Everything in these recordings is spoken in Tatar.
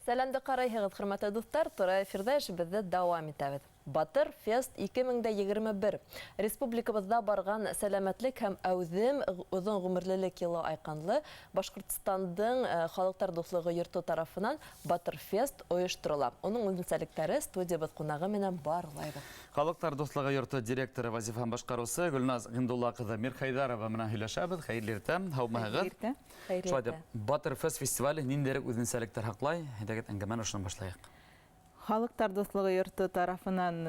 Сәлемді қарайығыз, құрметті достар, тұра эфирде бізді дауам етәбіз. Батыр Фест 2021. Республикабызда барған сәләмәтлек һәм әүзем ұзын ғұмырлілік елы айқанлы Башқұртстандың халықтар достығы йорты тарафынан Батыр Фест ойыштырыла. Оның үзенчәлектәре студиябыз қонағы менен барлайды. Халықтар достығы йорты директоры вазифасын башкарусы Гүлназ Гындулла кызы Мирхайдарова менен һөйләшәбез. Хәйрле иртә, һаумыгыз. Хәйрле. Батыр Фест фестивале ниндирәк үзенчәлектәр хаклай? Дәгәт әңгәмәне шуннан башлайык. Халықтар достығы йорты тарафынан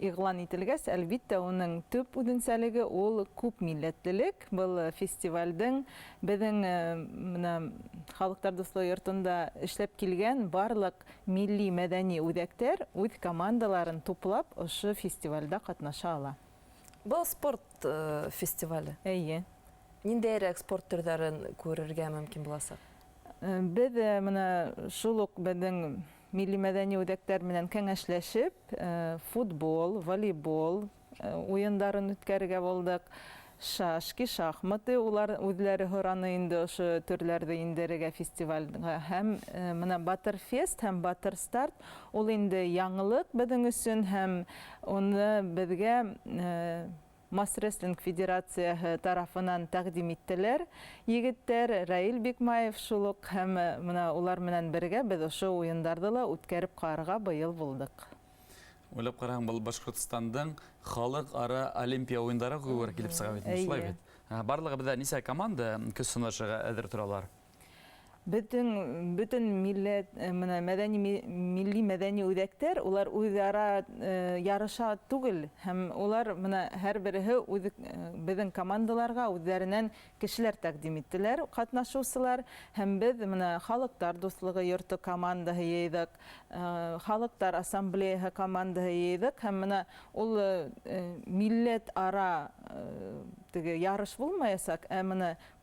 иғлан ителгәс, әлбиттә оның төп үзенчәлеге ул күп милләтлелек. Бұл фестивальдың безнең Халықтар достығы йортында эшләп килгән барлык милли мәдәни үзәктәр үз командаларын туплап ошо фестивальдә катнаша ала. Бұл спорт фестивалі. Әйе. Ниндәйрәк спорт төрләрен күрергә мөмкин буласак? Без шул ук безнең милли мәдәни үзәктәр менән кәңәшләшеп, футбол, волейбол уеннарын үткәрергә булдык. Шашки, шахматы, улар үзләре һораны инде ошо төрләрне индерергә фестивальгә. Һәм менә Батыр Фест һәм Батыр Старт ул инде яңалык безнең өчен һәм уны безгә Мас Рестлинг Федерациясы тарафынан тәкъдим иттеләр. Егеттер Раил Бекмаев шулык һәм менә улар менән бергә без ошо уеннарны да үткәреп карарга быел булдык. Уйлап караң, бу Башкортстандың халыкара олимпия уеннары күреп килеп чыга бит, шулай бит. Барлыгы бездә ничә команда көз сынашыга әзер торалар? Бүтін милли мәдәни үзәктәр, улар үзара ярыша түгел, һәм улар һәр береһе безнең командаларга үзләреннән кешеләр тәкъдим иттеләр, катнашучылар, һәм без Халыктар достыгы йорты командаһы йыйдык, Халыктар ассамблеяһы командаһы йыйдык, һәм ул милләт ара ярыш булмаясак,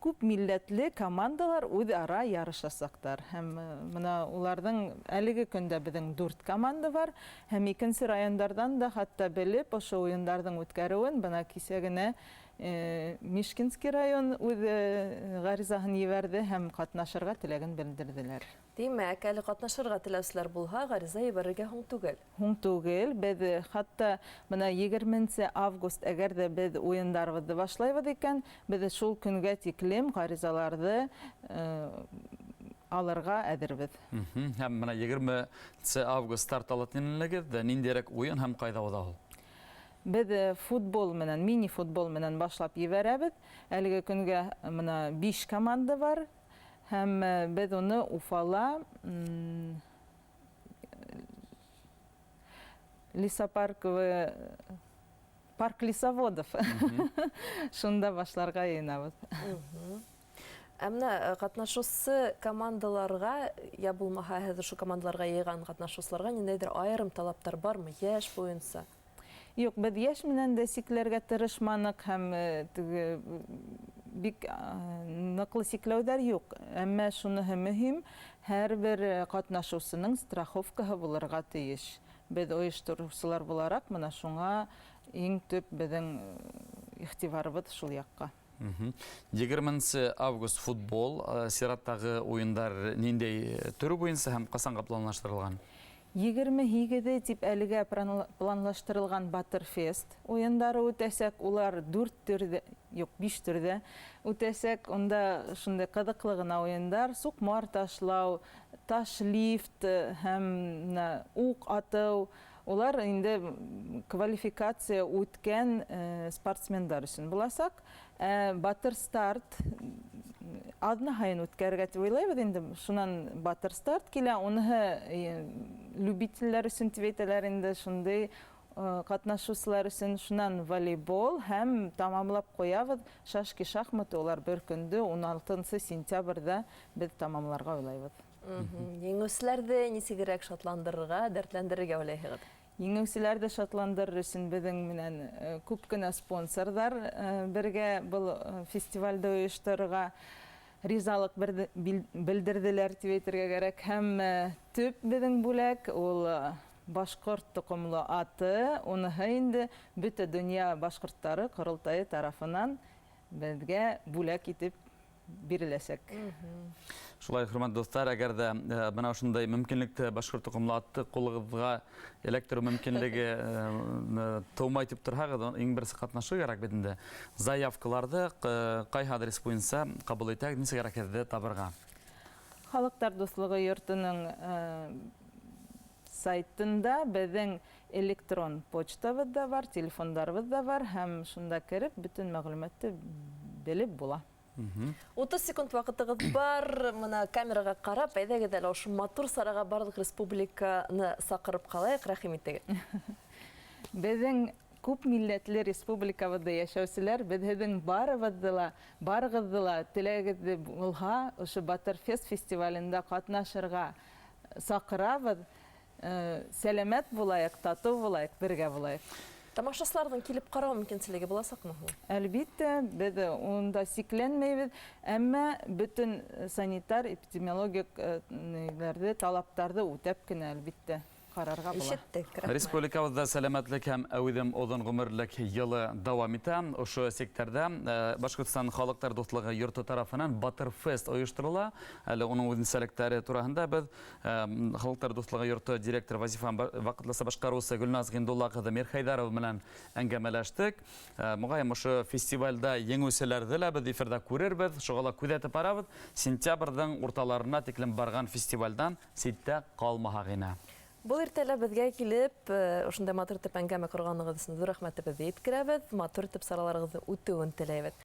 күп милләтле командалар үзара ярышасактар. Һәм уларның әлеге көндә безнең 4 команда бар, һәм икенче районнардан да хәтта белеп ошо уеннарның үткәрүен кисә генә Мишкинский район үз гаризаһын ебәрде һәм катнашырга теләген белдерделәр. Димәк, әле катнашырга теләүчеләр булһа, гариза ебәрергә һуң түгел. Һуң түгел, без хәтта 20 август әгәр дә без уеннарыбызды башлайбыз икән, без шул көнгә тиклем гаризаларны алырга әзербез. Һәм 20 август старт алатынлыгы да ниндирәк уен һәм кайда уда ул? Біз футбол менен, мини футбол менен башлап ебәрәбез. Әлеге көнгә 5 команда бар. Һәм без уны Уфала, парк лесоводов. Шунда башларга йыйнабыз. Әмна катнашучы командаларга, я булмаһа хәзер шу командаларга йыйган катнашучыларга ниндәйдер айрым талаптар бармы, яшь буенча? Юк, без яшь менән дә сикләргә тырышманык һәм бик ныклы сикләүләр юк. Әмма шуныһы мөһим, һәрбер катнашучының страховкаһы булырга тиеш. Без оештыручылар буларак, шуңа иң төп безнең игътибарыбыз шул якка. 20 август футбол, сираттагы уендар ниндәй төрү буенча һәм касан планлаштырылган? 27 дип әлегә планлаштырылган Батыр Фест уеннары үтәсәк, улар 4 төрдә, юк 5 төрдә үтәсәк, онда шундый кызыклы гына уеннар, сукмар ташлау, таш лифт һәм ук ату. Улар инде квалификация үткән спортсмендар өчен буласак, Батыр Старт адны һайын үткәргә дип уйлайбыз инде. Шуннан Батыр Старт килә, уныһы любительләр өчен дип әйтәләр инде, шундый катнашучылар өчен. Шуннан волейбол һәм тамамлап куябыз шашки, шахматы, улар бер көндә 16 сентябрьдә без тамамларга уйлайбыз. Еңүчеләрне нисегрәк шатландырырга, дәртләндерергә уйлайһыгыз? Еңүчеләрне шатландырыр өчен безнең менән күп кенә спонсордар бергә бу фестивальдә оештырырга ризалык белдерделәр дип әйтергә кирәк. Һәм төп безнең бүләк ул башкорт тукымлы аты, уныһы инде бөтә дөнья башкортлары корылтайы тарафынан безгә бүләк итеп биреләсәк. Шулай, хөрмәтле дуслар, әгәр дә бына шундай мөмкинлекте башкорт тоқымлы атты кулыгызга электр мөмкинлеге тумай дип торһагыз, иң берсе катнашырга кирәк бит инде. Заявкаларды кайсы адрес буенча кабул итәк, ничек хәрәкәтдә табырга? Халыктар дуслыгы йортының сайтында безнең электрон почтабыз да бар, телефондарыбыз да бар, һәм шунда кереп бөтен мәгълүматты белеп була. 30 секунд вакытыгыз бар. Мына камерага карап, әйдәгез әле ошо матур сарага барлык республиканы сакырып калайык. Рәхим итегез. Безнең күп милләтле республикабызда яшәүчеләр, безнең барыгызды ла теләгегез булһа, ошо Батырфест фестивалендә катнашырга сакырабыз. Сәламәт булайык, тату булайык, бергә булайык. Тамашачыларның килеп карау мөмкинчелеге буласакмы? Әлбиттә, без онда сикләнмәйбез, әмма бөтен санитар эпидемиологик талаптарды үтәп кенә әлбиттә карарга була. Ишеттек. Республикабызда сәламәтлек һәм әүдем озын гомерлек елы дәвам итә. Ошо секторда Башкортстан халыктар дуслыгы йорты тарафынан Батырфест оештырыла. Әле уның үзенчәлекләре турында без халыктар дуслыгы йорты директоры вазифаны вакытлы башкарусы Гөлназ Гендулла кызы Мирхайдарова белән әңгәмәләштек. Мөгаен ошо фестивальдә еңүчеләрне дә без эфирда күрербез, шугала күзәтеп барабыз. Сентябрьдән урталарына тиклем барган фестивальдән ситтә калмаһа гына. Бұл иртәлә безгә килеп, ошондай матур итеп әңгәмә корганыгыз өчен зур рәхмәтебезне әйткәбез. Матур итеп сараларыгызны үтүен теләйбез.